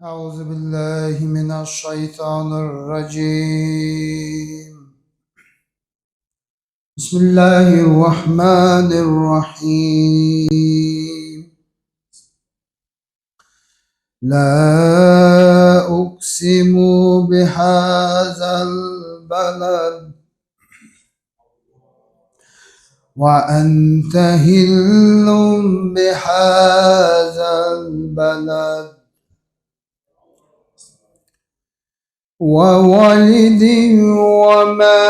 أعوذ بالله من الشيطان الرجيم. بسم الله الرحمن الرحيم. لا أقسم بهذا البلد وأنت هل بهذا البلد ووالد وما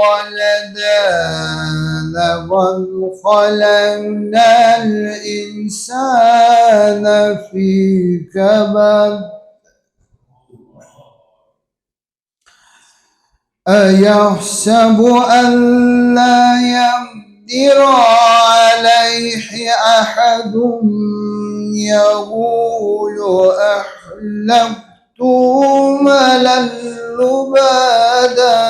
ولد لقد خلقنا الإنسان في كبد أيحسب أن لا يقدر عليه أحد يقول أحلمت ملا لبادا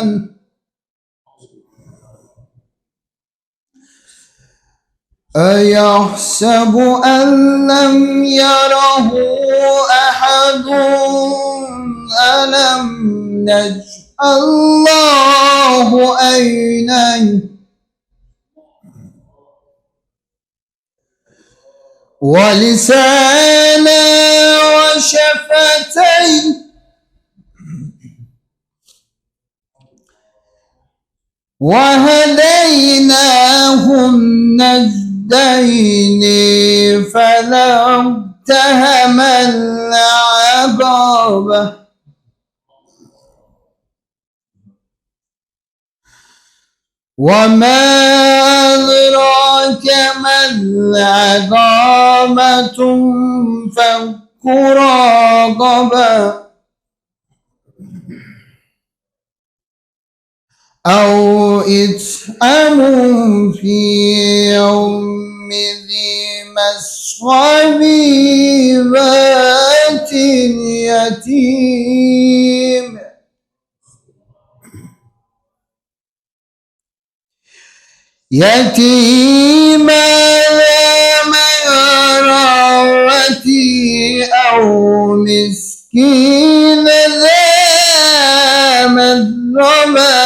أيحسب أن لم يره أحد ألم نجعل الله عينين ولسانا وشفتين وهديناه النجدين فلا اقتحم العقبة وما أدراك ما العقبة فك رقبة أو إطعام في يوم ذي مسغبة يتيما ذا مقربة أو مسكينا ذا متربة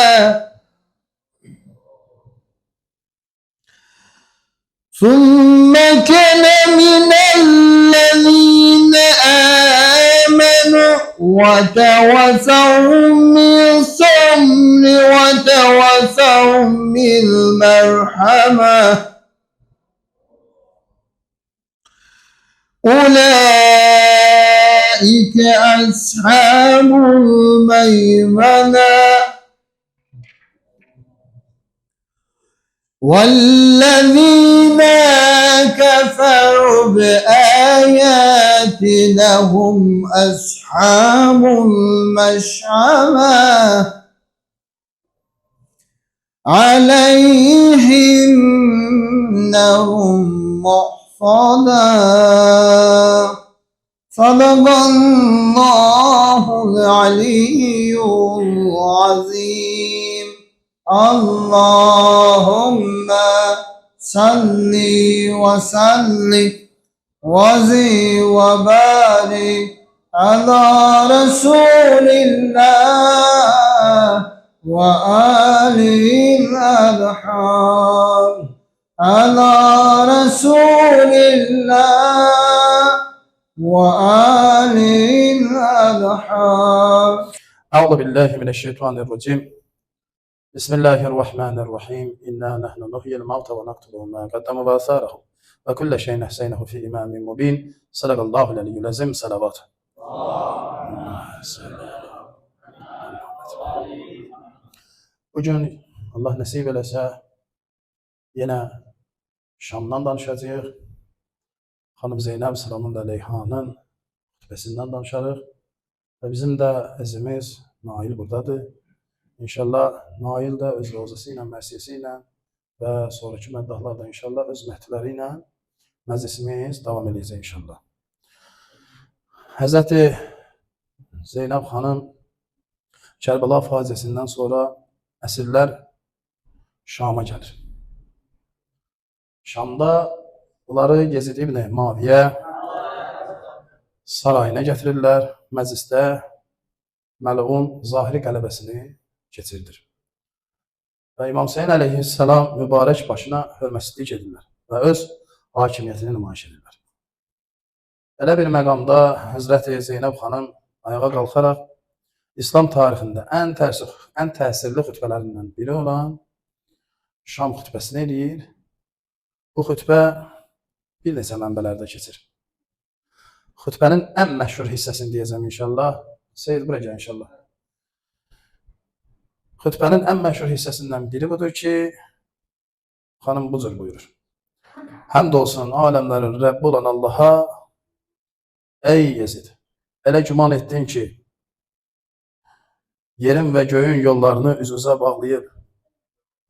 ثم كان من الذين آمنوا وتواصوا بالصبر وتواصوا بالمرحمة أولئك أصحاب الميمنة والذين كفروا بآياتنا هم أصحاب المشأمة عليهم نار مؤصدة صدق الله العلي العظيم. اللهم صل وسلم وزد وبارك على رسول الله وآله الأطهار على رسول الله وآله الأطهار. أعوذ بالله من الشيطان الرجيم. بسم الله الرحمن الرحيم. إنا نحن نحيي الموتى ونكتب ما قدموا وآثارهم وكل شيء أحصيناه في إمام مبين. صدق الله العلي العظيم. صلوات. Bugün Allah nəsib eləsə yenə Şamdan danışacağıq. Xanım Zeynəb Salamun Əleyhanın xutbəsindən danışarıq və bizim də əzimiz Nail buradadır. İnşallah Nail də öz rozası ilə, mərsiyəsi ilə və sonraki məddahlar da inşallah öz məhdləri ilə məclisimiz davam edəcək inşallah. Həzrəti Zeynəb xanım Kərbəla faciəsindən sonra əsirlər Şama gəlir. Şamda bunları Yezid ibn Muaviyə sarayına gətirirlər, məclisdə məlun zahiri qələbəsini keçirdir. Və İmam Hüseyin əleyhissalam mübarək başına hörmətsizlik edirlər və öz hakimiyyətini nümayiş edirlər. Elə bir məqamda Həzrəti Zeynəb xanım ayağa qalxaraq İslam tarixində ən təsirli xütbələrindən biri olan Şam xütbəsini eləyir. Bu xütbə bir neçə mənbələrdə keçir. Xütbənin ən məşhur hissəsini deyəcəm inşallah. Seyid buraya gəl inşallah. Xütbənin ən məşhur hissəsindən biri budur ki, xanım bu cür buyurur. Həmd olsun aləmlərin Rəbbi olan Allaha, ey Yezid, elə güman etdin ki, yerin və göyün yollarını üzümüzə bağlayıb,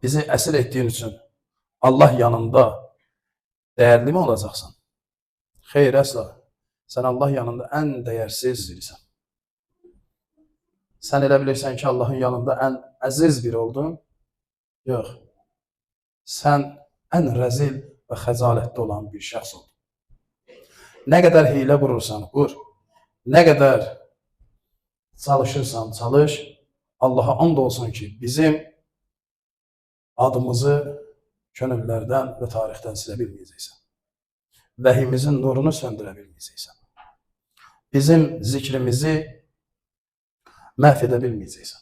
bizi əsir etdiyin üçün Allah yanında dəyərli mi olacaqsan? Xeyr, əsla. Sən Allah yanında ən dəyərsiz birisən. Sən elə bilirsən ki, Allahın yanında ən əziz biri oldun? Yox. Sən ən rəzil və xəcalətli olan bir şəxs oldun. Nə qədər hiylə qurursan, qur. Nə qədər çalışırsan, çalış. Allaha and olsun ki, bizim adımızı könüllərdən və tarixdən silə bilməyəcəksən. Vəhimizin nurunu söndürə bilməyəcəksən. Bizim zikrimizi məhv edə bilməyəcəksən.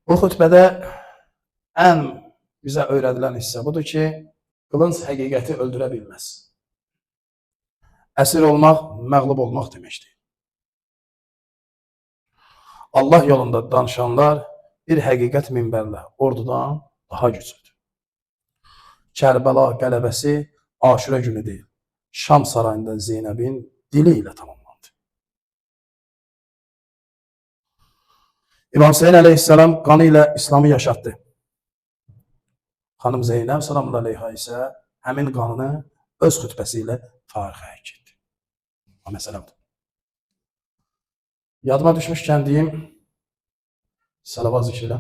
Bu xütbədə ən bizə öyrədilən hissə budur ki, qılınc həqiqəti öldürə bilməz. Əsir olmaq, məğlub olmaq deməkdir. Allah yolunda danışanlar bir həqiqət minbərlə ordudan daha güclüdür. Kərbəla qələbəsi Aşura günü deyil, Şam sarayında Zeynəbin dili ilə tamamlandı. İmam Hüseyin əleyhissalam qanı ilə İslamı yaşatdı. Xanım Zeynəb salamullah əleyha isə həmin qanını öz xütbəsi ilə tarixə həkk etdi. O məsələ budur. Yadıma düşmüşkən deyim, salavat zikr elə.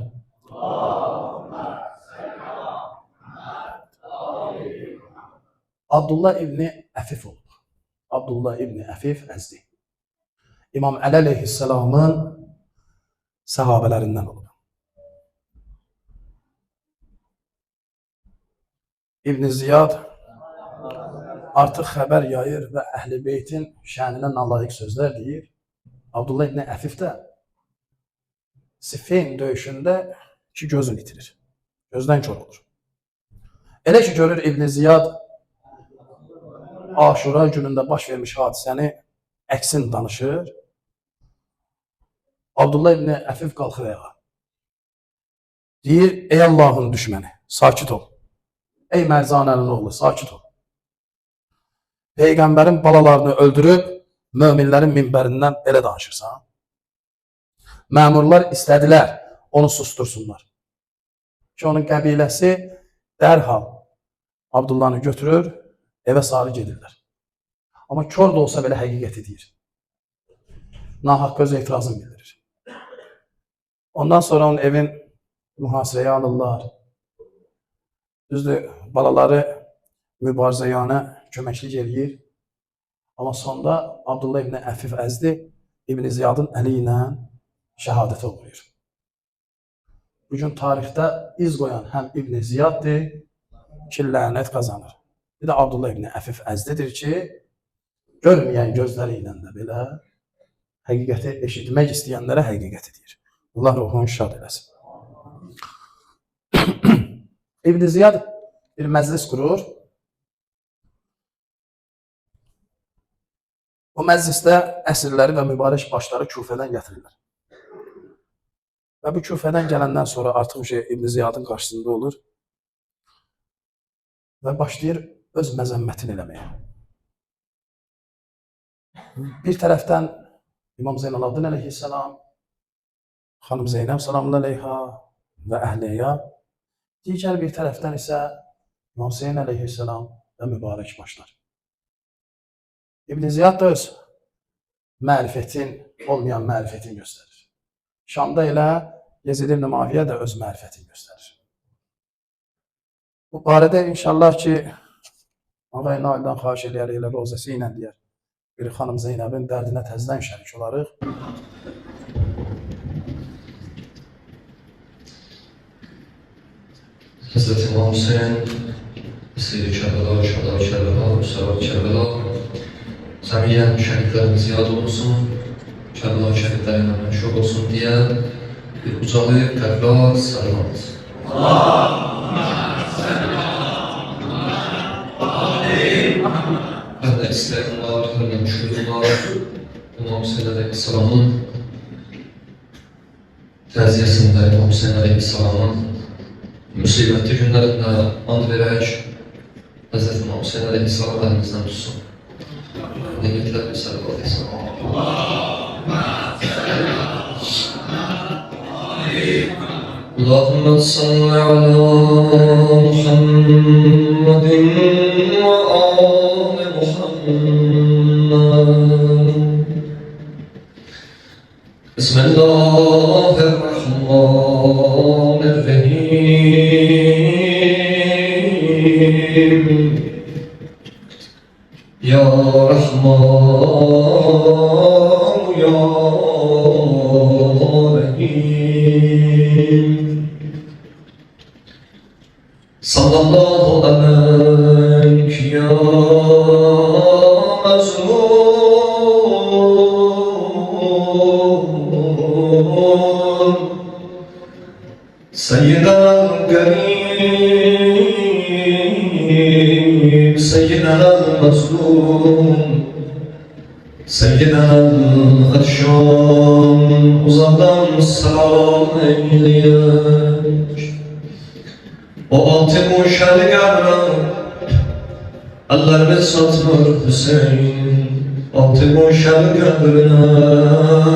Abdullah ibni Əfif olub. Abdullah ibni Əfif Əzdi. İmam Əli əleyhissalamın səhabələrindən olub. İbn Ziyad artıq xəbər yayır və Əhl-i Beytin şəninə nalayiq sözlər deyir. Abdullah ibn Əfif də Siffin döyüşündə iki gözünü itirir. Gözdən kör olur. Elə ki görür İbn Ziyad Aşura günündə baş vermiş hadisəni əksin danışır. Abdullah ibn Əfif qalxır ayağa. Deyir, ey Allahın düşməni, sakit ol. Ey Mərzanənin oğlu, sakit ol. Peyğəmbərin balalarını öldürüb, möminlərin minbərindən belə danışırsan. Məmurlar istədilər, onu sustursunlar. Ki, onun qəbiləsi dərhal Abdullahını götürür, evə sarı gedirlər. Amma kör də olsa belə həqiqəti deyir. Nahaq öz etirazını bildirir. Ondan sonra onun evin mühasirəyə alırlar. Düzdür, balaları mübarizəyanə köməklik eləyir. Amma sonda Abdullah ibn Əfif Əzdi İbn Ziyadın əli ilə şəhadətə uğrayır. Bugün tarixdə iz qoyan həm İbn Ziyaddır ki, lənət qazanır. Bir də Abdullah ibn Əfif Əzdidir ki, görməyən gözləri ilə də belə həqiqəti eşitmək istəyənlərə həqiqəti deyir. Allah ruhunu şad eləsin. İbn Ziyad bir məclis qurur. O məclisdə əsirləri və mübarək başları Küfədən gətirirlər. Və bu Küfədən gələndən sonra artıq İbn Ziyadın qarşısında olur və başlayır öz məzəmmətini eləməyə. Bir tərəfdən İmam Zeynalabdin əleyhissalam, xanım Zeynəb salamullah əleyha və əhliyə, digər bir tərəfdən isə İmam Hüseyin əleyhissalam və mübarək başlar. İbn Ziyad da öz mərifətin, olmayan mərifətini göstərir. Şamda elə Yezid ibn Muaviyyə də öz mərifətini göstərir. Bu barədə inşallah ki, Ağay Nail'dən xahiş eləyərik elə rozası ilə deyər. Bir xanım Zeynəbin dərdinə təzədən şərik olarıq. Hazreti İmam Hüseyin, Seyri Kərbela, Şəhadar Kərbela, Müsəvat Kərbela, Zəmiyyən şəhidlərimiz yad olsun, Kərbela şəhidlərinə məşhur olsun deyə bir ucalıyıb təkrar salavat. Hərdə istəyən var, hərdə müşkülün var, İmam Hüseyin Aleyhisselamın təziyəsində İmam Hüseyin Aleyhisselamın müsibətli günlərində and verək, Həzrət İmam Hüseyin Aleyhisselam əlimizdən tutsun. Nimetlər bir salavat etsin. Allahümme salli ala Muhammedin ve ali Muhammed. Bismillahirrahmanirrahim. Ya Rahman, Ya Rahim. Sallallahu aleyk ya Mazlum, Seyyidina Garib, Seyyidina Mazlum, Seyyidina Atşan, uzaktan salam eyleyek. O altı muşalı gavran, ellerimiz satmır Hüseyin, altı muşalı gavran.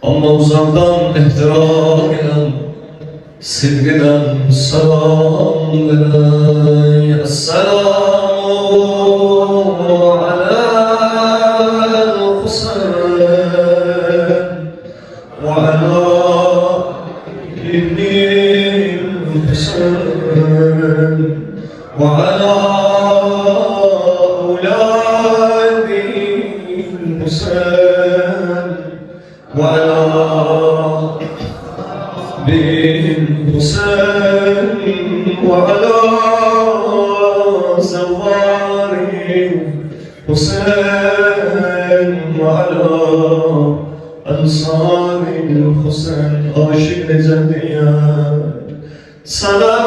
Ama uzaktan ihtiram eden, sevgiden salam veren. Esselamu alel Hüseyin ve ala الحسين وعلى أولاد الحسين وعلى الحسين وعلى زوار الحسين وعلى أنصار الحسين عاشق لجديا سلام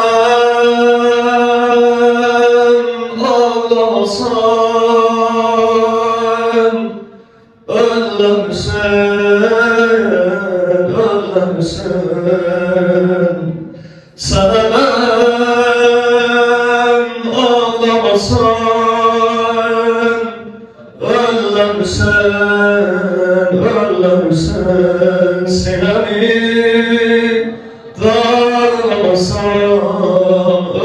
ağlamasan ölürsen Sələm ağlamasan ölürsen Sinəmi darlamasan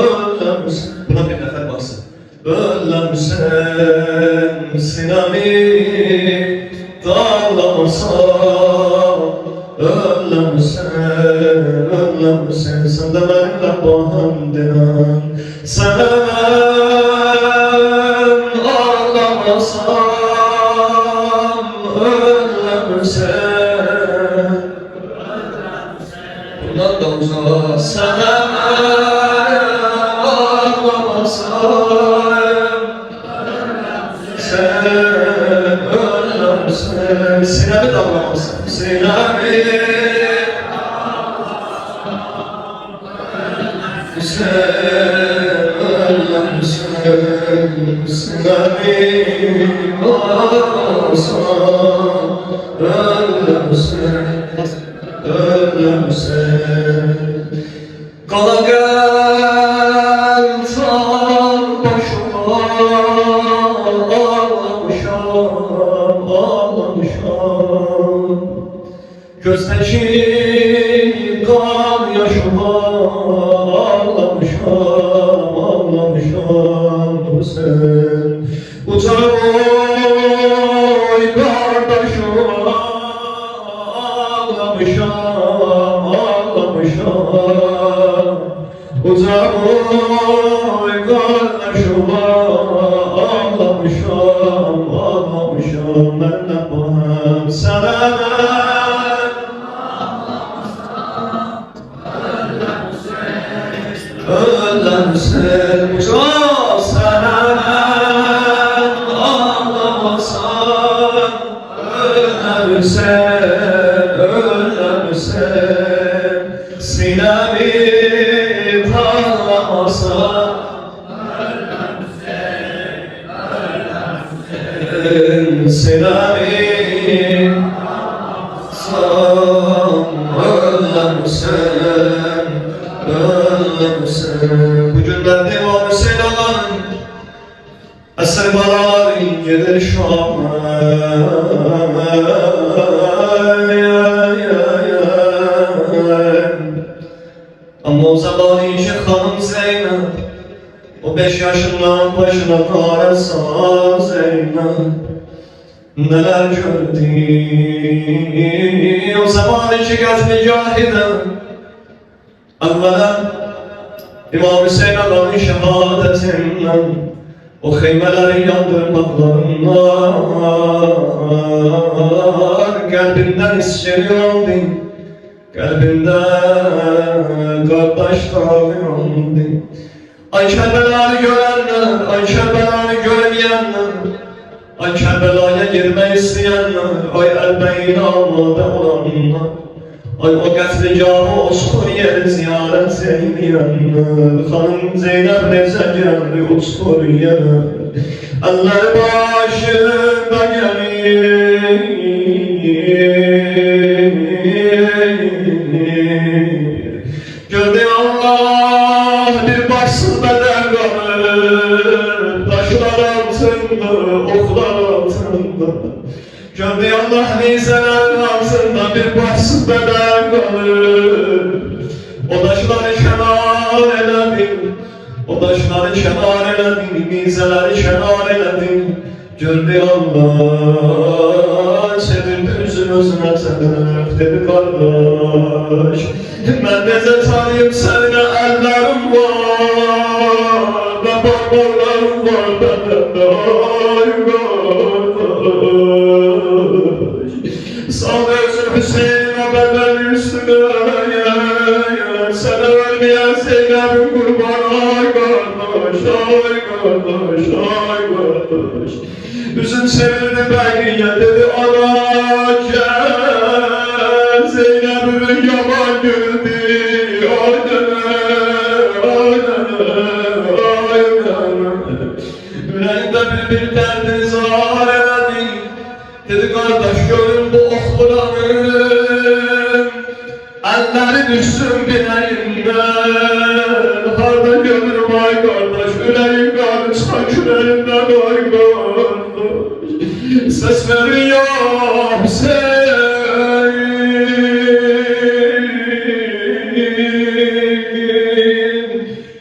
ölürsen. Buna bir nəfər baksın. Ölürsen sinəmi darlamasan ölürsen Sən də mənimlə baham denən Sələm ağlamasan ölürsen Bundan da uzağa Sələm ağlamasan Sen ölürsen Sinəmi darlamasan Sinəmi Sen ölürsen Sinəmi ağlamasan ölürsen Qala gəl tar başıma ağlamışam Gözdəki qan yaşıma ağlamışam Hüseyin Uca oy qardaşım ağlamışam Uca oy ağlamışım, ağlamışım, ben de bağım sana. Ölümsün çok sana, ağlamasan, ölümsün, sinemi parlamasan, sinemi ölümsün. Bu günler devamı selamın, eser balaların gelir Şam'a. Ama o zaman işi hanım Zeynep, o 5 yaşından başına kararsa Zeynep, neler gördü. O zaman işi göz mücahide, evvela İmam Hüseyin Allah'ın şehadetinden, o heymeleri yandırmaklarından kalbinden istiyordu, kalbinden kardeşler yandı. Ay Kerbela'yı görenler, ay Kerbela'yı göremeyenler, ay Kerbela'ya girmek isteyenler, ay elbeyin almada olanlar, ay o qətlicahı o Suriye'li ziyaret eyleyenler, hanım Zeynep Reza geldi o Suriye'li, eller başında gelir. Gördü Allah bir başsız beden kalır, taşlar altında, oklar altında. Gördü Allah nizeler altında bir başsız beden kalır. O taşları kenar eledi, o taşları kenar eledi, nizeleri kenar eledi. Gördü Allah çevirdi üzüm özüne tərəf, dedi kardeş, ben nece tanıyım seninle ellerim var, ve barbarlarım var benim, ay kardeş. Sağ özür Hüseyin'e bedel üstüne, sana ölmeyen Zeynep'in kurbanı, ay kardeş, ay kardeş, ay kardeş. Üzüm çevirdi Bəqiyyə, dedi ana gel, Zeynep'imin yaman güldü, ay dene, ay dene, ay dene. Yüreğimde bir derdin zar eledi, dedi kardeş görün bu oxluranın, elleri düşsün bileğimden, harda görürüm ay kardeş, yüreğim karışsa küreğimden ay kardeş. Ses verin ya Hüseyin,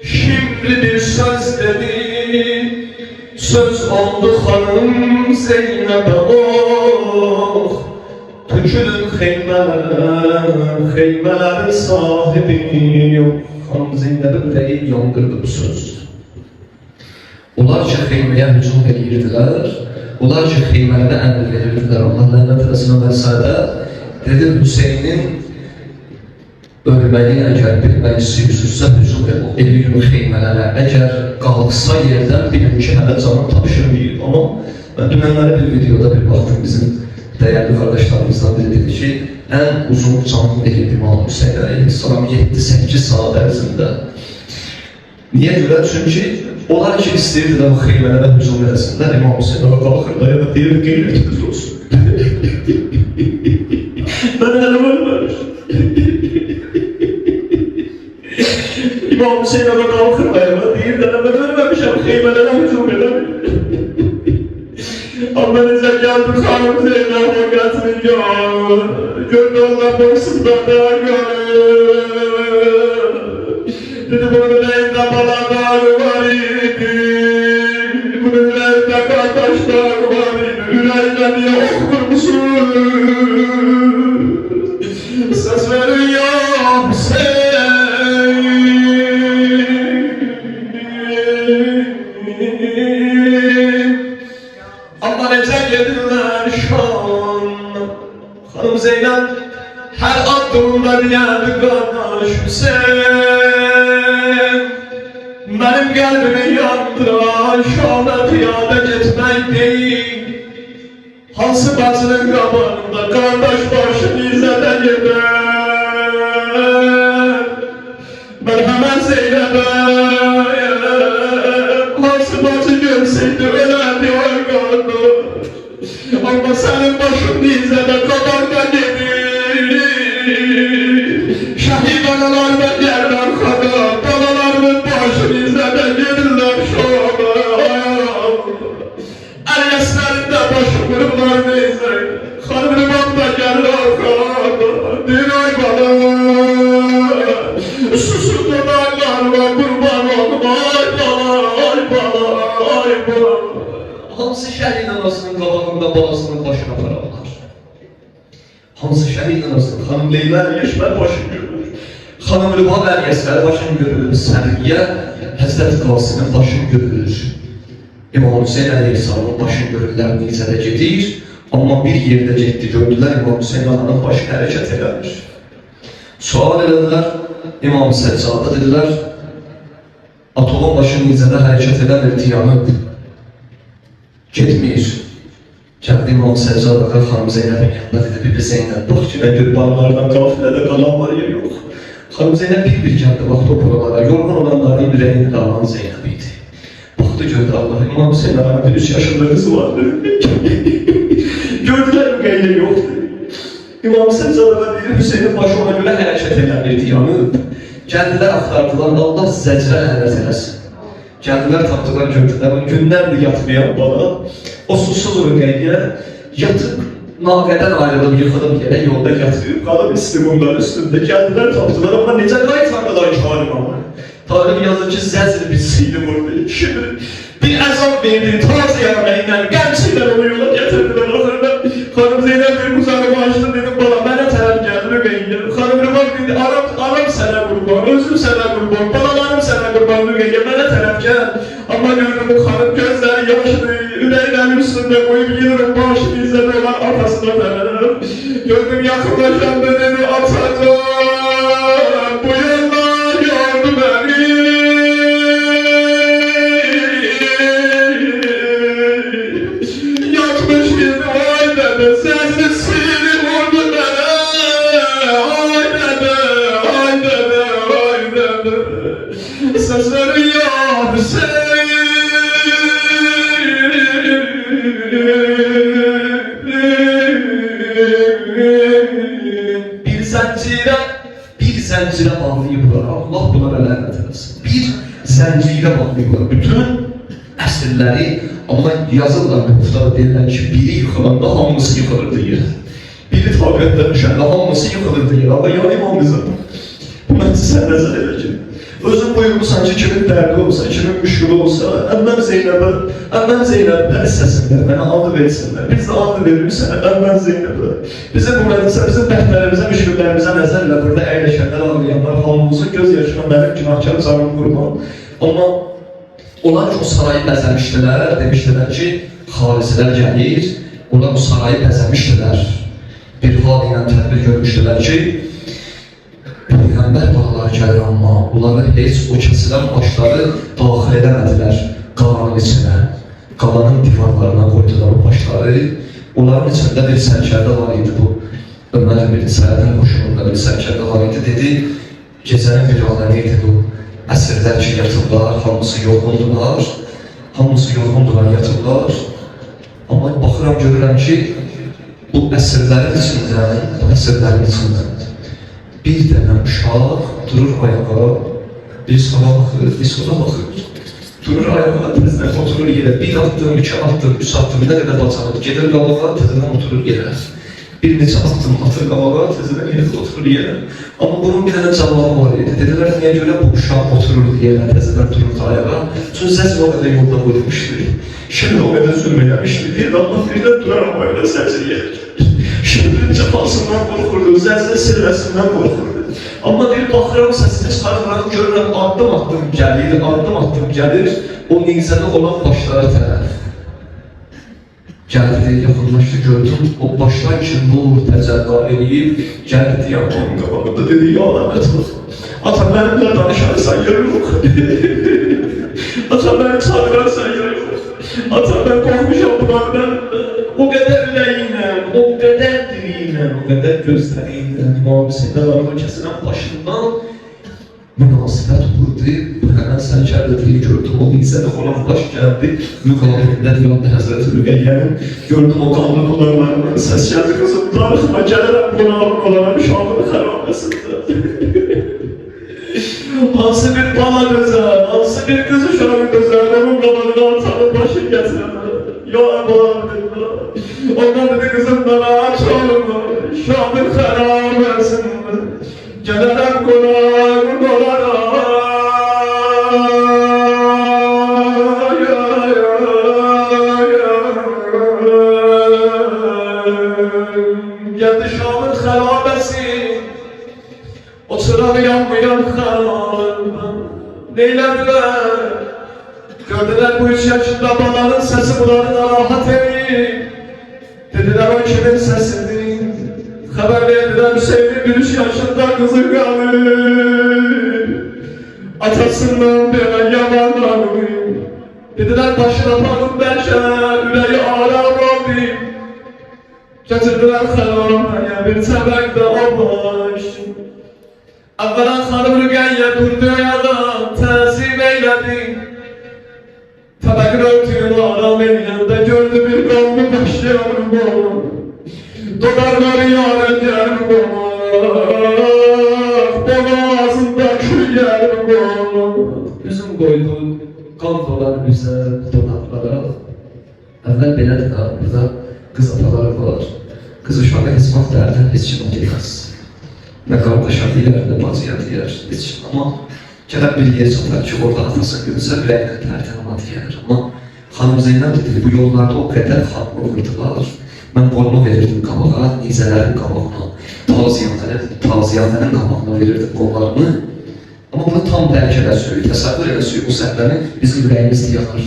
şimdi bir söz dedi, söz oldu hanım Zeynep'e oh. Tükürün heymelerin sahibi yok. Hanım Zeynep'in yüreği yandırdı bu söz. Onlar ki heymeye hücum edirdiler, onlar ki heymələrə əmr verirdilər, Allah lənət eləsin və sadə. Dedi Hüseynin ölməyi əgər bilmək istəyirsinizsə hücum edilir heymələrə. Əgər qalxsa yerdən bilin ki, hələ canı tapşırmayır. Amma mən dünənləri bir videoda bir baxdım, bizim dəyərli qardaşlarımızdan biri dedi ki, ən uzun canlı edib İmam Hüseyin əleyhissalam 7-8 saat ərzində. Niyə görə? Çünki onlar ki istəyirdilər bu xeymələrə hücum edəsinlər, İmam Hüseyin ona qalxırdı ya da deyir qeyrətimiz olsun. Mən əlim ölməmiş. İmam Hüseyin ona qalxırdı ya da deyir də mən ölməmişəm, xeymələrə hücum edəmir. Amma necə gəldi xanım Zeynep o qətrin gör, gördü Allah boysuzdan da görür. Dedi bunun üleyinde balalar var idi, bunun üleyinde kardeşler var idi, üleyinde niye okurmuşsun? Ses verin ya Hüseyin, Amma necə gedirlər şan. Xanım Zeynəb hər addımda deyərdi qardaş Hüseyn. Mənim qəlbimi yandıran şana piyada getmək deyil. Hansı bacının qabağında qardaş başını izədə gedər. Mən həmən Zeynəbə hansı bacı görsəydi ölərdi ay qardaş. Amma sənin başın izədə qabağında gedir. Şəhid analardan gəlməm xada, balalarımın başını izədə gedirlər şana. Əlyəslərində başı qurumlar neyse, xanımın da gəlir arxada. Deyir ay bala, susun dodaqlarıma qurban olum, ay bala, ay bala, ay bala. Hansı şəhid anasının qabağında balasının başına apararlar? Hansı şəhid anasının xanım Leyla Əlyəşmər başını görür? Xanım Lübab Əlyəşmər başını görür? Sərgiyə Həzrət Qasımın başını görür? İmam Hüseyin Əleyhisselamın başını görürlər nizədə gedir, amma bir yerdə getdi, gördülər İmam Hüseyin ananın başı hərəkət edir. Sual edilər, İmam Səccada dedilər, atoğun başı nizədə hərəkət edən irtiyanıb, getmir. Gəldi İmam Səccada xanım Zeynəbin yanına dedi, Bibi Zeynəb, bax ki, nə qürbanlardan qafilədə qalan var ya yox. Xanım Zeynəb bir gəldi, baxdı o buralara, yorğun olanların ürəyini dağılan Zeynəb idi. Baxdı gördü Allah, İmam Hüseyin ağabey 3 yaşında kızı vardı. Gördüler müqayyilə yoxdur. İmam Səccada deyir, Hüseynin başı ona görə hərəkət edənirdi, yanıb. Gəldilər, axtardılar, Allah zəcrə əhələt eləsin. Gəldilər, tapdılar, gördülər, günlərdir yatmayan bana. O susuz müqayyilə yatıb, naqədən ayrılıb, yıxılıb yerə, yolda yatıb, qalıb istimunlar üstündə. Gəldilər, tapdılar, amma necə qaytardılar Karim ama. Tarih yazır ki, zəzr bilsiydi vurdu. Şimdi bir əzab verdi, taze yarməylə, qəmçilər onu yola getirdiler. Axırda xanım Zeynəb bir uzanımı açdı, dedim, bala, mənə tərəf gəldi, Rüqeyyə. Xanım Rübab dedi, aram sənə qurban, özüm sənə qurban, balalarım sənə qurban, Rüqeyyə, mənə tərəf gəl. Amma gördüm, bu xanım gözləri yaşlı, ürəklərin üstündə qoyub gelirim, başını izlədə olan atasına tərəf. Gördüm, yaxınlaşanda dedi, atacaq, bu yollar gördü bəni. Yatmış yedi, ay dede, sesli sili vurdu bana. Ay dede, ay dede, ay dede. Sesleri ya Hüseyin. Bir zəncirə bağlayıblar, Allah bunlara lənət eləsin. Bir zəncirə bağlayıblar, bütün əsrləri, amma yazırlar müftada deyirlər ki, biri yıxılanda hamısı yıxılır deyir. Biri taqətdən düşəndə hamısı yıxılır deyir. Amma ya İmam Nizam, bu məclisə sən nəzər elə ki, özün buyurmuşsan ki, kimin dərdi olsa, kimin müşkülü olsa, əmməm Zeynəbdə hissəsində mənə adı versinlər. Biz də adı veririk sənə, əmməm Zeynəbdə. Bizim bu məclisə, bizim bəhtlərimizə, müşküllərimizə nəzər elə burada əyləşənlər, ağlayanlar, hamımızın göz yaşına mənim günahkar canım qurban. Amma onlar ki, o sarayı bəzəmişdilər, demişdilər ki, xalisilər gəlir, onlar o sarayı bəzəmişdilər. Bir hal ilə tədbir görmüşdülər ki, Peyğəmbər balaları gəlir, amma onları heç o kəsilən başları daxil edəmədilər qalanın içinə. Qalanın divarlarına qoydular o başları. Onların içində bir sərkərdə var idi bu. Ömər bin Səyədin qoşununda bir sərkərdə var idi. Dedi, gecənin bir aləmi idi bu. Əsrlər ki, yatıblar, hamısı yorğundular. Hamısı yorğundular, yatıblar. Amma baxıram, görürəm ki, bu əsrlərin içində bir dənə uşaq durur ayağa, bir sağa baxır, bir sola baxır. Durur ayağa, tezdən oturur yerə, bir addım, 2 addım, 3 addım, nə qədər bacanır, gedir qabağa, tezdən oturur yerə. Bir neçə addım atır qabağa, tezdən yerə oturur yerə. Amma bunun bir dənə cavabı var idi. Dedilər, niyə görə bu uşaq otururdu yerə, tezdən dururdu ayağa? Çünki zəcr o qədər yolda qoyulmuşdur. Şimdi o qədər zülm eləmişdir. Deyir, Allah birdən duraram o elə zəcr yerə. Şəhərin cəfasından qorxurdu, zəzlə sirrəsindən qorxurdu. Amma bir baxıram səsini çıxarıram, görürəm addım gəlir, o nizədə olan başlara tərəf. Gəldi, yaxınlaşdı, gördüm, o başlar ki, nur təcəllüd eləyib, gəldi yanımın qabağında, dedi, ya Əhməd, ata mənimlə danışarsan ya yox. Ata məni çağırarsan ya yox. Ata mən qorxmuşam bunlardan, o qədər ürəyinlə, o qədər diliylə, o qədər gözləriylə, İmam Hüseyin Əlavə kəsilən başından münasibət qurdu, həmən sərkərdəliyi gördüm, o nizədə olan baş gəldi, müqabilində diyandı Həzrəti Rüqəyyənin, gördüm o qanlı qullarlarından səs gəldi, qızım, darıxma, gəlirəm qonağım olaram, şamını xərabəsində. Hansı bir bala gözəl, hansı bir qız uşağı gözəl, onun qabanına atanın başı gətirəm, ya əbadillah, ondan dedi qızım, bana aç olma, şamın xərabəsində, gəlirəm qonağım olaram. Geldi Şam'ın xərabesi, o çırağı yanmayan xərabından. Neylədilər? Gördülər bu 3 yaşında babanın sesi bunları narahat edib. Dediler o kimin sesidir? Xəbər verdilər Hüseyin'in bir 3 yaşında kızı qalır. Atasından belə yamanlanır. Dediler başına aparıb bəlkə ürəyi aram oldu. Gətirdilər xəlamaya bir təbəkdə o baş. Əvvələn xanım Rüqəyyə durdu ayağa, təzim eylədi. Təbəqin örtüyünü aram eləyəndə gördü bir qanlı baş yavrum o. Dolarları yarın yarım olmak, boğazında kül yarım olmak. Üzüm koydu, kan dolar üzə, donatlara. Əvvəl belədir ha, burada qız ataları var. Qız uşağı heç vaxt dərdən heç kim olmaz. Nə qardaşa deyər, nə bacıya deyər, heç kim. Amma gələn bir yer çatar ki, orada atası görürsə, ürəyinə dərdən ona deyər. Amma xanım Zeynəb dedi, bu yollarda o qədər xanımı vurdular. Mən qolunu verirdim qabağa, nizələrin qabağına, taziyələrin qabağına verirdim qollarını. Amma bunu tam dərk edəsiyor, təsəvvür edəsiyor bu səhləni bizim ürəyimiz yanar.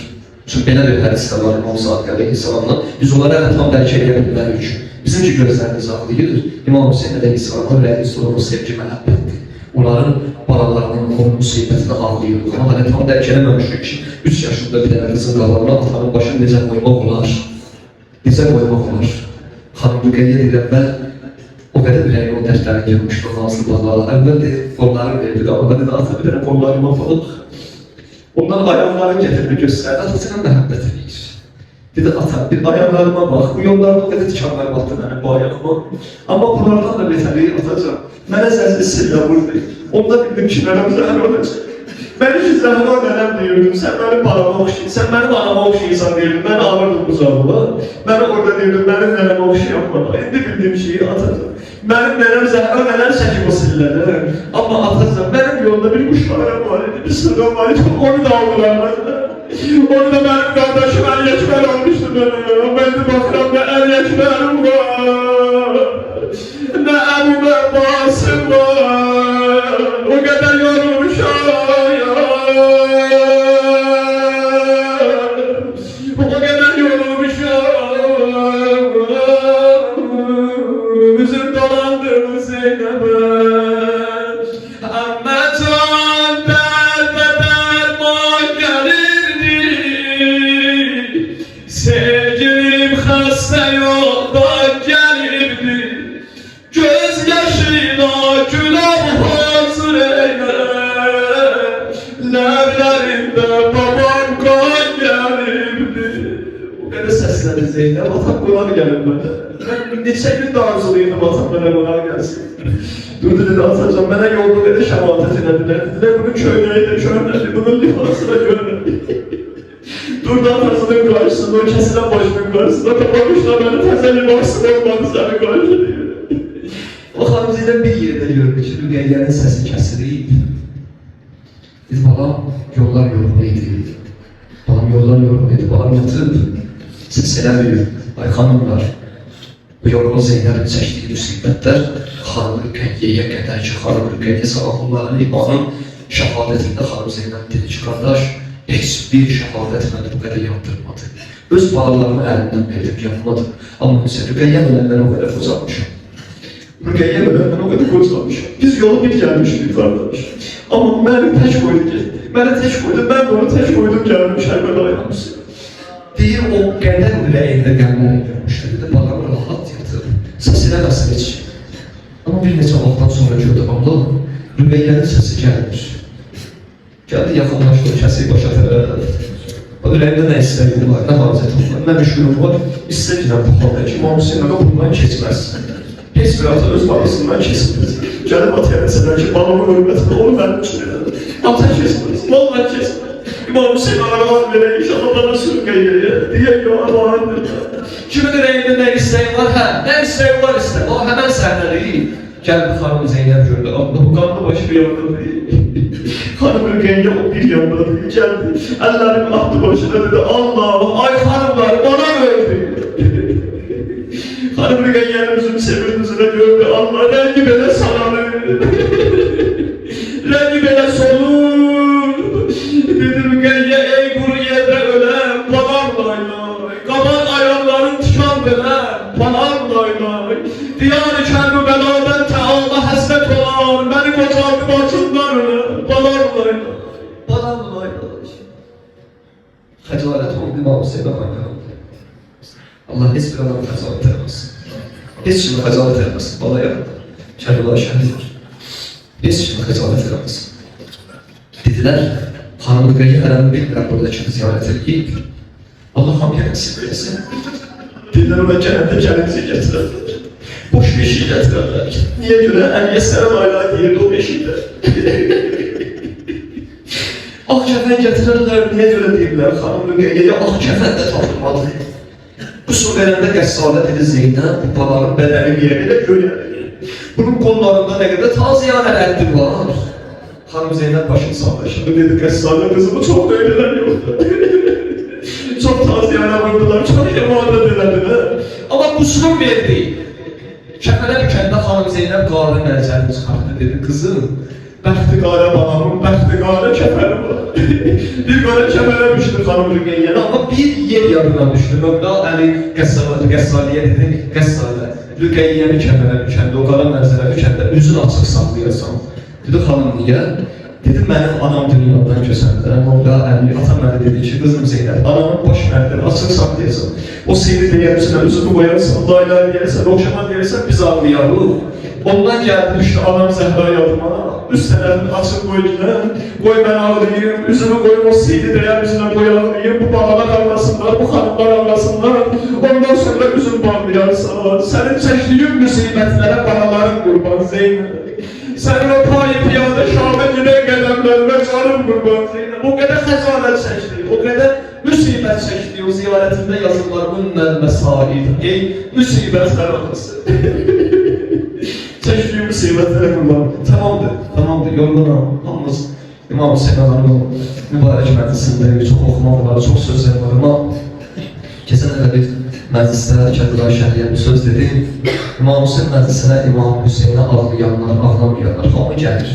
Çünki belə bir hədisdə var İmam Sadiq Əleyhisselamla, biz onları hələ tam dərk edə bilmərik. Bizimki gözlərimiz ağlayır, İmam Hüseyin Əleyhisselamla ürəyimiz olan o sevgi məhəbbətdir. Onların balalarının, onun müsibətini ağlayırıq, amma hələ tam dərk edəməmişik ki, 3 yaşında bir dənə qızın qabağına atanın başını necə qoymaq olar. Bizə qoymaq olar. Xanım Rüqəyyə deyir, əvvəl o qədər ürəyi o dərslərin girmişdi, o nazlı balalar. Əvvəl deyir, qolları verdi, qabağa dedi, ata bir dənə qollarıma falan. Ondan ayaqlarını getirdi, göstərdi, atasına məhəbbət edir. Dedi, ata, bir ayaqlarıma bax, bu yollarda o qədər tikanlar battı mənim bu ayaqıma. Amma bunlardan da betəliyi atacaq. Mənə səsli sillə vurdu. Onda bildim ki, mənəm zəhər olacaq. Mən ki, zəhra nənəm deyirdim, sən mənim balama oxşayırsan, sən mənim anama oxşayırsan deyirdim, mən alırdım bu zavıla. Mən orada deyirdim, mənim nənəm oxşayammadı. İndi bildiyim şeyi atacaq. Mənim nənəm zəhra nənəm çəkib o sillədə. Amma atacaq, mənim yolda bir quşlarım var idi, bir sırrım var idi, onu da aldılar mənə. Onu da mənim qardaşım Əl-Yəkbər almışdı mənə. Mən də baxıram da Əl-Yəkbərim var. Nə Əbu Məbbasım var. O qədər yorulmuşam. O qədər yorulmuşam. Üzüm dolandırdı Zeynəbə. Əmməcan dərbədər man gəlirdi. Sevgilim xəstə yoldan gəlirdi. Göz yaşıyla günah hazır eylə. Ləblərində babam qan gəlirdi. O qədər səslədi Zeynəb, atam qonaq gəlir mənə. Mən neçə gün də arzuluyordum atam mənə qonaq gəlsin. Durdu dedi, atacam, mənə yolda dedi şəmatət elədilər. Dedilər, bunun köynəyi də köynədi, bunun libasına köynədi. Durdu atasının qarşısında, o kəsilən başının qarşısında, kapamışlar mənə təzə libasın olmadı səni qarşılayır. O xanım Zeynəb bir yerdə gördü ki, Rüqəyyənin səsi kəsilir. Biz balam yollar yoruluydu. Balam yollar yoruluydu. Balam yatıb, səs eləmiyor. Ay xanımlar, Bu yorğun Zeynəbin çəkdiyi müsibətlər xanım Rüqəyyəyə qədər ki, xanım Rüqəyyyə sallallahu aleyhi ve sellem şəhadətində xanım Zeynəb dedi ki, qardaş, heç bir şəhadət məni bu qədər yandırmadı. Öz balalarımı əlindən verdim, yanmadı. Amma mesela Rüqəyyə mən o qədər qocalmışam. Rüqəyyə mən o qədər qocalmışam. Biz yolu bir gəlmişdik qardaş. Amma məni tək qoydu getdi. Məni tək qoydu, mən onu tək qoydum gəlmiş Kərbəlayı hamısı. Deyir, o qədər ürəyində qəlbləri görmüşdür. Dedi, balam rahat yatır. Səs eləməsin heç. Amma bir neçə vaxtdan sonra gördüm, Allah, Rüqəyyənin səsi gəlmir. Gəldi, yaxınlaşdı, kəsik başa tərəf. O ürəyimdə nə istəyim var, nə hazrətim var, nə müşkülüm var. İstəyirəm bu halda ki, İmam Hüseyin ağa bundan keçməz. Heç bir ata öz babasından keçməz. Gəlib ataya məsələn ki, babamın hörmətində onu mənim üçün elədim. Ata keçməz, vallahi keçməz. İmam Hüseyin ağa verək, inşallah bana Rüqəyyəyə, deyək ki, Allah'ındır. Kimin ürəyində nə istəyim var, hə, nə istəyim var istəyim, o həmən səhnədir. Gəldi xanım Zeynəb gördü, amma bu qanlı başı bir yanda deyil. Xanım Rüqəyyə o bir yanda deyil, gəldi. Əllərim atdı başına dedi, Allah, ay xanımlar, bana verdi. Xanım Rüqəyyənin üzünü sevirin üzünə gördü, Allah, rəngi belə sararır. Rəngi belə solur. Dedi Rüqəyyə, ey quru yerdə öləm, balam laylay. Qaban ayaqların tikan beləm, balam laylay. Diyar-ı kərbi bəlabən Teala həsrət olan, bəni qocaldı başından öləm, balam laylay. Balam laylay. Xəcalət oldu, İmam Hüseyin ağa. Allah heç bir adamı xəcalət eləməsin. Heç kimi xəcalət eləməsin, balaya. Kərbəlayı şəhiddir. Heç kimi xəcalət eləməsin. Dedilər, xanım Rüqəyyə hərəmi bilmirəm burada kimi ziyarət edib. Allah hamıya nəsib eləsin. Dedilər, ona gələndə gəlimizi gətirərlər. Boş beşiği gətirərlər. Niyə görə? Əliyə sərəm ayla deyirdi o beşikdə. Ağ kəfən gətirərlər, niyə görə deyirlər? Xanım Rüqəyyəyə ağ kəfən də tapılmadı. Bu su verəndə qəssalə dedi Zeynəb, bu balanın bədəni bir yerdə görəlir. Bunun qollarında nə qədər taziyanə əddi var. Xanım Zeynəb başını sağlaşırdı, dedi qəssalə qızımı çox öyrələr yoxdur. Çok taziyanə vurdular, çok imanet elədilər. Amma qusrum verdi. Kəfənə bükəndə xanım Zeynəb qarı nəzərini çıxartdı, dedi, qızım, bəxti qarə bağımın, bəxti qarə kəfəni var. Bir qarə kəfənə düşdü xanım Rüqəyyənə, amma bir yer yadına düşdü. Mövla Əli Qəssaliyə dedi, Qəssalə, Rüqəyyəni kəfənə bükəndə, o qara nəzərə bükəndə üzün açıq saxlayasan. Dedi, xanım niyə? Dedi, mənim anam dünyadan kösəndə, Mövla Əli, atam mənə dedi ki, qızım Zeynəb, anamın baş məndən açıq saxlayasan. O seyri deyərsinə, üzümü qoyarsan, layla deyərsən, oxşama deyərsən, biz ağlayarıq. Ondan gəldi, düşdü anam Zəhra yadıma, üst tərəfini açıq qoydular, qoy mən ağlayayım, üzümü qoyum o seyri deyər üzünə qoy ağlayayım, bu bağlar ağlasınlar, bu xanımlar ağlasınlar, ondan sonra üzüm bağlayarsan, sənin çəkdiyin müsibətlərə bağların qurban Zeynəb. Sənin o payı piyada şahmet yüreğ qədəmlərine canım qurban Zeynəb. O qədər xəzalət çəkdi, o qədər müsibət çəkdi, o ziyarətində yazılar bunlar məsaid, ey müsibətlər anası. Çəkdiyi müsibətlərə qurban. Tamamdır, yorğunam. Hamımız İmam Hüseyin ağanın mübarək məclisindəyik, çox oxumaq var, çox sözlər var, amma keçən əvvəl bir məclisdə Kərbəlayı şəhidiyyə bir söz dedi. İmam Hüseyin məclisinə İmam Hüseyinə ağlayanlar, ağlamayanlar, hamı gəlir.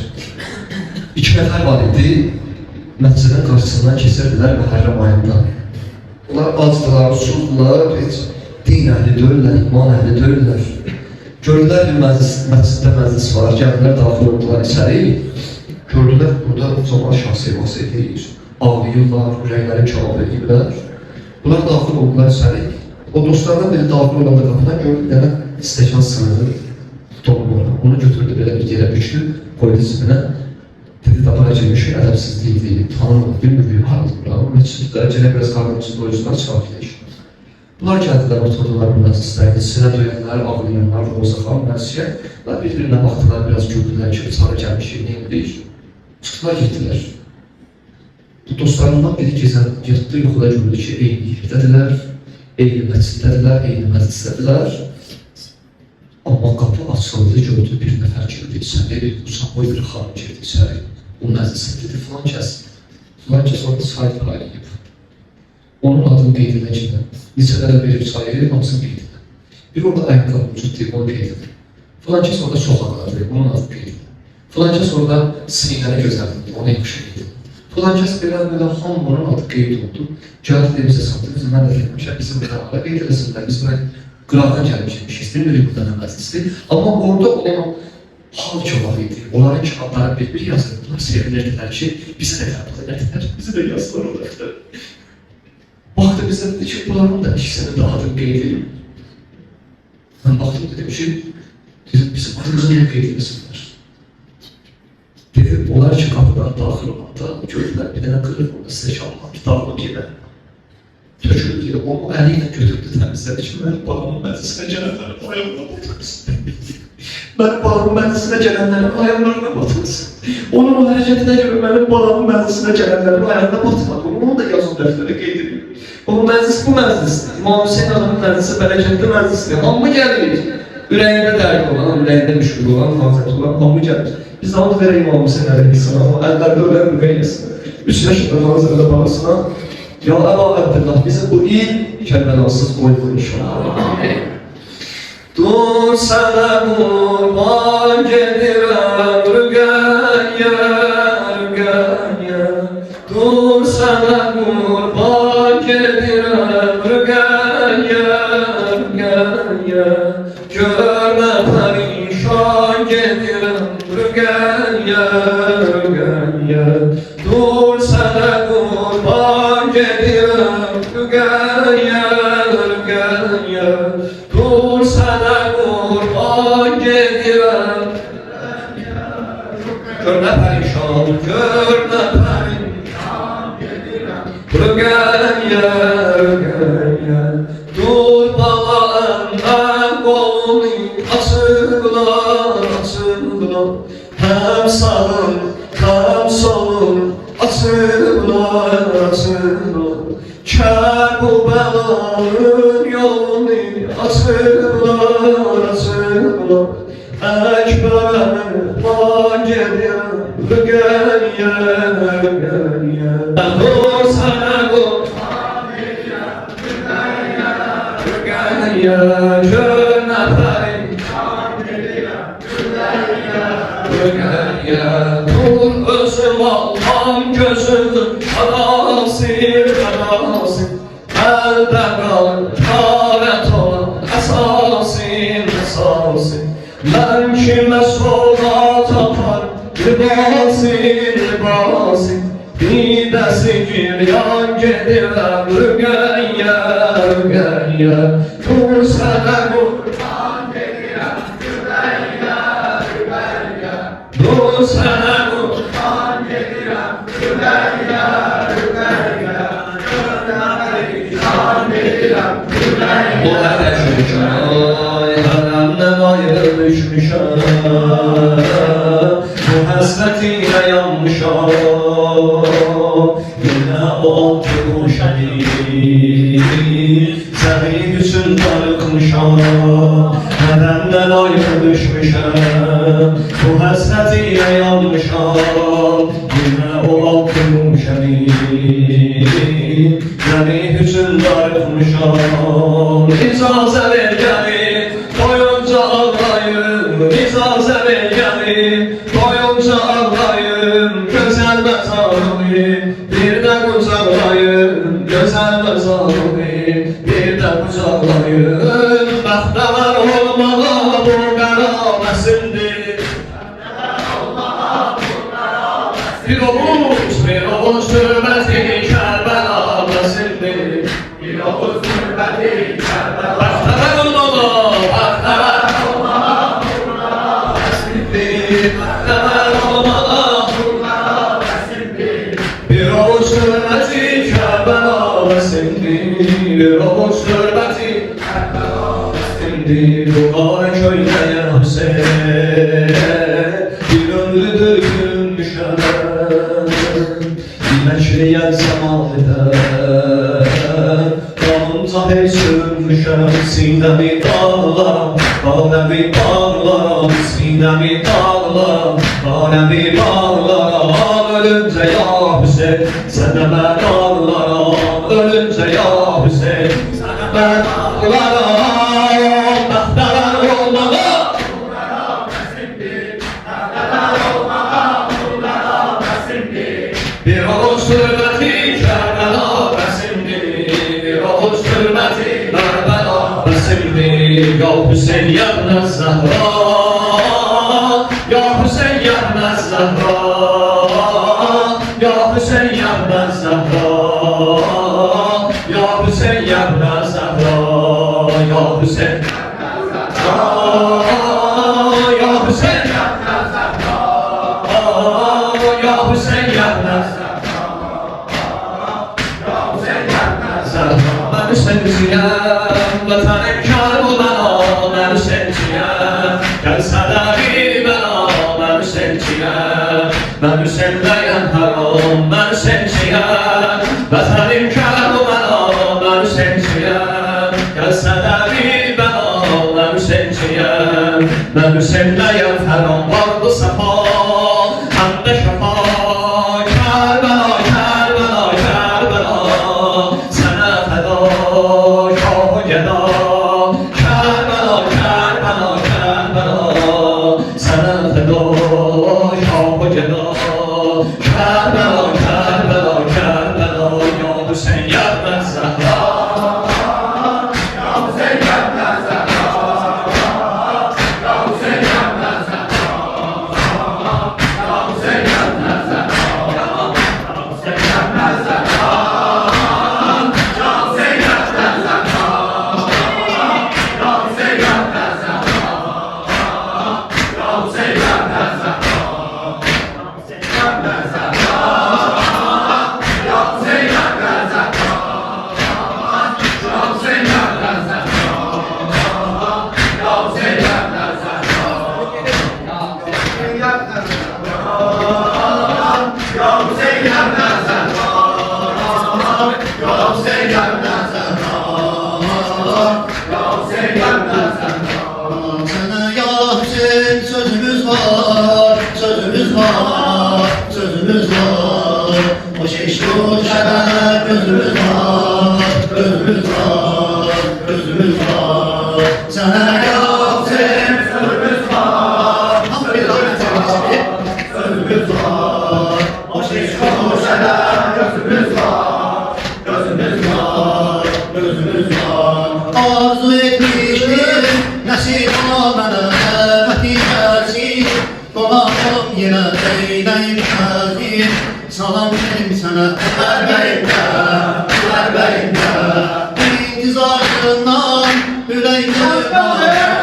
2 nəfər var idi, məscidin qarşısından keçirdilər Məhərrəm ayında. Onlar acdılar, susdular, heç din əhli deyirlər, iman əhli deyirlər. Gördülər bir məsciddə məclis var, gəldilər, daxil oldular içəri. Gördülər, burada Cəmal Şah Sevası edir, ağlayırlar, ürəkləri kebab edirlər. Bunlar daxil oldular içəri. O dostlardan biri daxil olanda qapıdan gördü, yəni stəkan sınırı dolmur. Onu götürdü, belə bir yerə bükdü, qoydu cibinə. Dedi, dabara girmiş, ədəbsizliyi, tanımır, bilmir, harılır. Məscidlərə gələ biraz qarnımızın doyucular çıxar gedir. Bunlar gəldilər, oturdular bu məclislərdə, sinə döyənlər, ağlayanlar, Rozaxan, Mərsiyə. Bunlar bir-birinə baxdılar, biraz güldülər ki, çara gəlmişik, neyindir? Çıxdılar, getdilər. Bu dostlarından biri gezən, yatdı, yuxuda gördü ki, eyni yerdədirlər, eyni məclisdədirlər, eyni məclisdədirlər. Amma qapı açıldı, gördü, bir nəfər girdi içəri, uçaqboy bir xanım girdi içəri. O məclisə dedi, filan kəs orada sayt paylayıb. Onun adını qeyd edəcəklər. Neçələrə verib sayı, hamısını qeyd edir. Bir orada ayakkabı tuttu, onu qeyd edir. Falan kəs orada sokaklarda, onun adı qeyd edir. Falan kəs orada sinirləri gözəldir, onu yaxşı qeyd edir. Falan kəs belə hamının adı qeyd oldu. Gəldi də bizə satdı, biz mən də gəlmişəm, bizim qıraqla qeyd edəsinlər, biz buraya qıraqdan gəlmişik, bilmirik burada nə məzlisdir. Amma orada olan hal ki var idi, onların kağıtları bir yazırdılar, sevinirdilər ki, bizi də qəbul edədilər, bizi də yazdılar o dəftər. Baxdı bizə dedi ki, bunların da ikisini daha da qeyd edin. Mən baxdım dedim ki, bizim adımızı niyə qeyd edesinlər? Dedim, onlar ki, qapıdan daxil olanda gördülər, bir dənə qırıq orada stəkanla, kitabını gedə. Töküldü deyə, onu əli ilə götürdü, təmizlədi ki, mənim bağımın məclisinə gələnlərin ayağına batırsın. Mənim bağımın məclisinə gələnlərin ayağlarına batırsın. Onun o hərəkətinə görə mənim bağımın məclisinə gələnlərin ayağına batmadı. Onu da yazın dəftərə qeyd edilir. O məclis bu məclisdir. İmam Hüseyin adamın məclisi bərəkətli məclisdir. Hamı gəlir. Ürəyində dərd olan, ürəyində müşkül olan, hazret olan hamı gəlir. Biz de onu verək İmam Hüseyin əleyhissalamı, əllərdə ölən müqeyyəsin. 3 yaşında nazirədə babasına, ya Əba Əbdillah, bizi bu il kəlməlasız qoydu inşallah. Dur sənə qurban gedirəm, rüqəyyə, rüqəyyə. Dur sənə qurban gedirəm, rüqəyyə, rüqəyyə. Görmə pərişan gedirəm, rüqəyyə, rüqəyyə. Dur sənə qurban gedirəm, rüqəyyə, rüqəyyə. Dur sənə qurban gedirəm, görmə pərişan, görmə pərişan gedirəm, rüqəyyə, rüqəyyə. Dur bala əmməm qolunu açıqla, açıqla. Həm sağın, həm solun açıqla, açıqla. Kər bu bəlanın yolunu açıqla, açıqla. Əkbərəm var gedirəm, rüqəyyə, rüqəyyə. Dur sənə qurban gedirəm, rüqəyyə, rüqəyyə. Görmə pərişan gedirəm, rüqəyyə, rüqəyyə. Dur özüm almam gözüm, qadasın, qadasın. Əldə qal, qarət olan əsasın, əsasın. Mən kimə soğat apar, libasın, libasın. Bidəsi giryan gedirəm, rüqəyyə, rüqəyyə. Dur sənə qurban gedirəm, rüqəyyə, rüqəyyə. Dur sənə qurban gedirəm, rüqəyyə, rüqəyyə. Pərişan gedirəm, rüqəyyə. Bu hərəkət hərəmdən ayrılmışmışam, bu həsrətinə yanmışam. Yenə o altı quşənik, sənin üçün darıqmışam. Hərəmdən ayrılmışmışam, bu həsrətinə yanmışam. Yenə o altı quşənik, sənin üçün darıqmışam. İcazə ver gəlir, doyunca ağlayım, icazə ver gəlir, doyunca ağlayım, gözəl məzarımı, bir də qucaqlayım, gözəl məzarımı, bir də qucaqlayım. Bəxtəvər olmağa bu qəraməsindir, bir ovuc hürməti Kərbəlaməsindir, bir ovuc hürməti Kərbəlaməsindir. Bəxtəvər olmağa, bəxtəvər olmağa hürməsindir, bəxtəvər olmağa hürməsindir. Bir ovuc hürməti Kərbəlaməsindir, bir ovuc hürməti Kərbəlaməsindir. Dua köyləyə Hüseyin, bir ömrüdür gülmüşəm. Məşriyət səmalıdır, qanunca hey sürmüşəm. Sinəmi dağlar, qanəmi dağlar, sinəmi dağlar, qanəmi dağlar. Ölüncə ya Hüseyin, sənə mən ağlaram. Ölüncə ya Hüseyin, sənə mən ağlaram. Yavuz hürmeti Karbela Besildi Ya Hüseyin yabne Zehra Ya Hüseyin yabne Zehra Ya Hüseyin yabne Zehra Ya Hüseyin yabne Zehra Ya Hüseyin Ya Hüseyin Ya Hüseyin yabne Ben Hüseyin'ciyem, vatanım kâr bu bana. Ben Hüseyin'ciyem, gelse de bir bela. Ben Hüseyin'ciyem, ben Hüseyin'deyim haram. Ben Hüseyin'ciyem, vatanım kâr bu bana. Ben Hüseyin'ciyem, gelse de bir bela. Ben Hüseyin'ciyem, ben Hüseyin'deyim haram. Vardı safa, hem de şafa. Kerbela, Kerbela, Kerbela. Sana feda, şah-ı geda. Kerbela, Kerbela, Kerbela. Sana feda, şah-ı geda. Kerbela, Kerbela, Kerbela. Ya Hüseyin yabne Zehra. Ya Hüseyin yabne Zehra. Ya Hüseyin yabne Zehra. Ya Hüseyin yabne Zehra. Ya Hüseyin yabne Zehra. Sana ya Hüseyin sözümüz var, sözümüz var, sözümüz var. O şeşru şeref gözümüz var, gözümüz var, gözümüz var. Sana ya Hüseyin sözümüz var, sözümüz var. O şeşru şeref gözümüz var, gözümüz var, gözümüz var. Arzu etmiştim nasip olmadı neticesi. Dolandım yine eyleyim hazin. Salam verim sana Erbeyinde İntizarından yüreğimde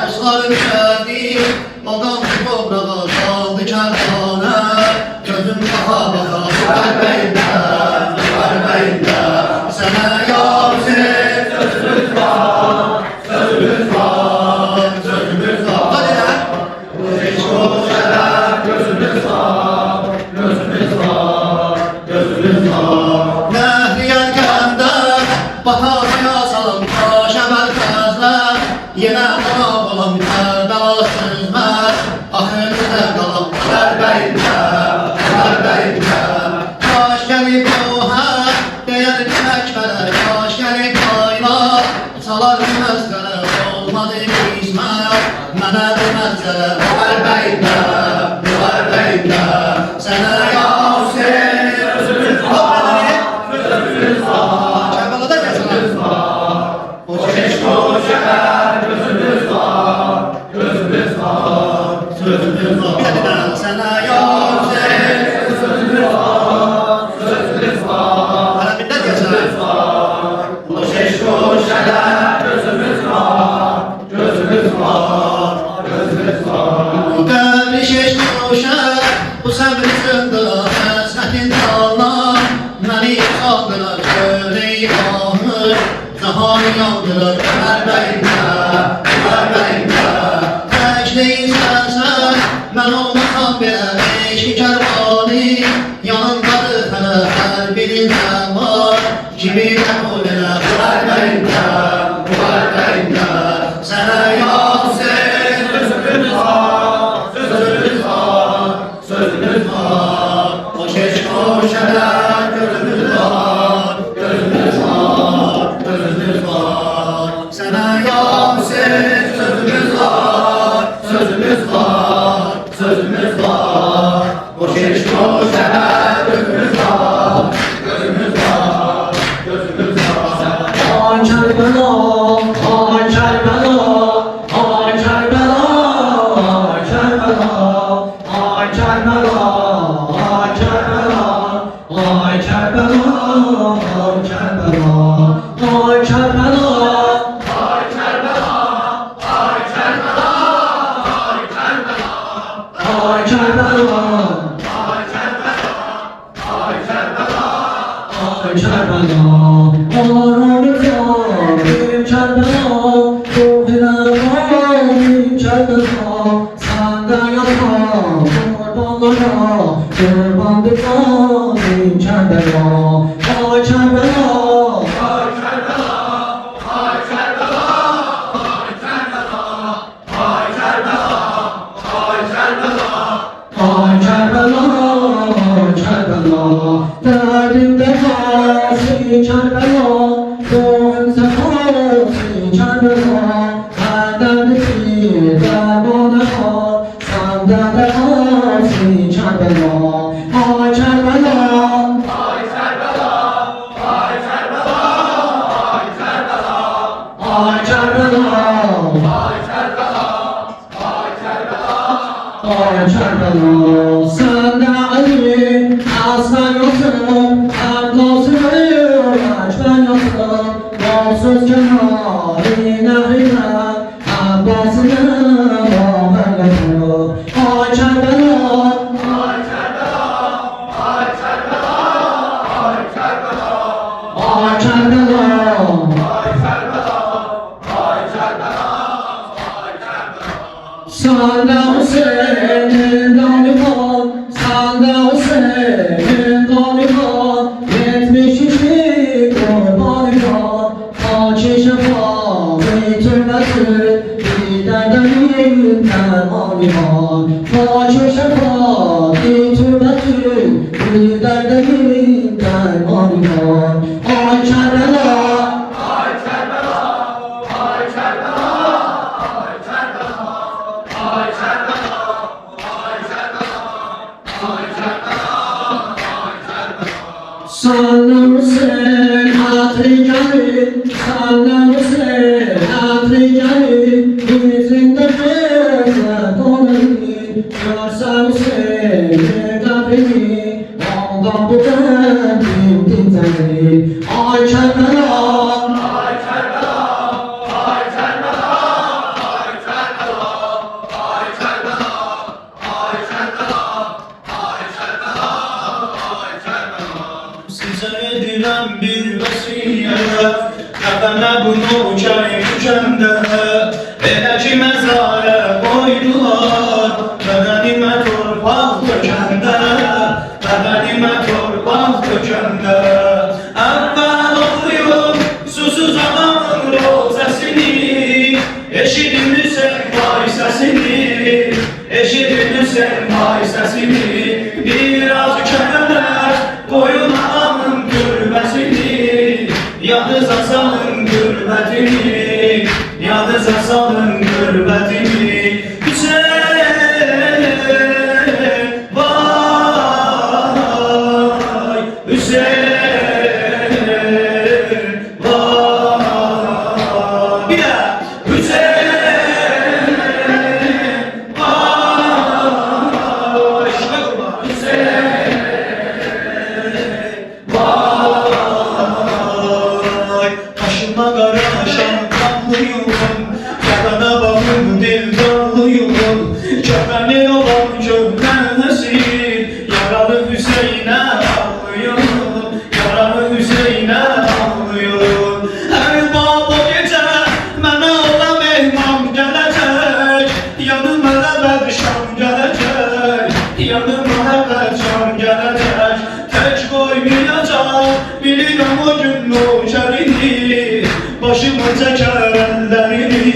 dostlarım şerdi. Odam toprağa kaldı kervana. Gözüm baka baka Erbeyinde sana ya Hüseyin sözümüz var, sözümüz var, sözümüz var. Hadi lan. Hiç şeref gözümüz var, gözümüz var, gözümüz var. Nehriyen kende batarya salın taşa merkezler. Yine ana olam Kerbela sözmez. Ahirde kalan Erbeyinde Taş gelip doğar değer ekmekler. Taş gelip aylar salar mezgele. Olmadı hizmet mənə demezler. Erbeyinde sana ya Hüseyin sözümüz var, sözümüz var. Kerbela'da sözümüz var. O çeşme o şeker gözümüz var, gözümüz var, sözümüz var. Bir de sana ya Hüseyin sözümüz var, sözümüz var. Arabinde sözümüz var. O çeşme o şeker gözümüz var, gözümüz var, gözümüz var. Bu devri şeş kuşak, bu sabri zındıra, hasretin dağlar. Məni çaldılar, köleyi ahır, zahanı yandılar. Erbeyinde təkliyin sənsən, mən olmasam belə eşkikər vali. Yanındadır hələ hər birin sən var, kimi qəbul elə. Erbeyinde sənə ya Hüseyin sözümüz var, sözümüz var, sözümüz var. O keşk o şeref gözümüz var, gözümüz var, gözümüz var. Sənə ya Hüseyin sözümüz var, sözümüz var, sözümüz var. O keşk o şeref gözümüz var, gözümüz var, gözümüz var. Başımıza kerenlerini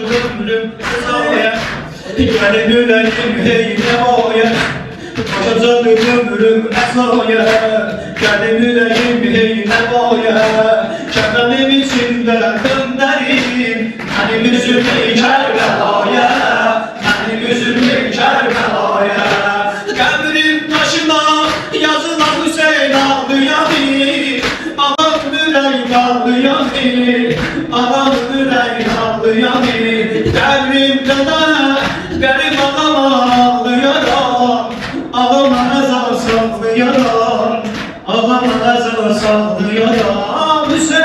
ömrüm kısaya. Benim yüreğim heyne oya. Başacaktı ömrüm esaya. Benim yüreğim heyne oya. Kefenim içinde gönderin. Benim üzümü Kerbela'ya. Benim üzümü Kerbela'ya. Kabrim taşına yazılan Hüseyin ağlayanı. Anam yüreğim ağlayanı. Anam yüreğim ağlayanı. Kabrimde de benim anama ağlayaram. Ağlama ezan sallayaram. Ağlama ezan sallayaram. Hüseyin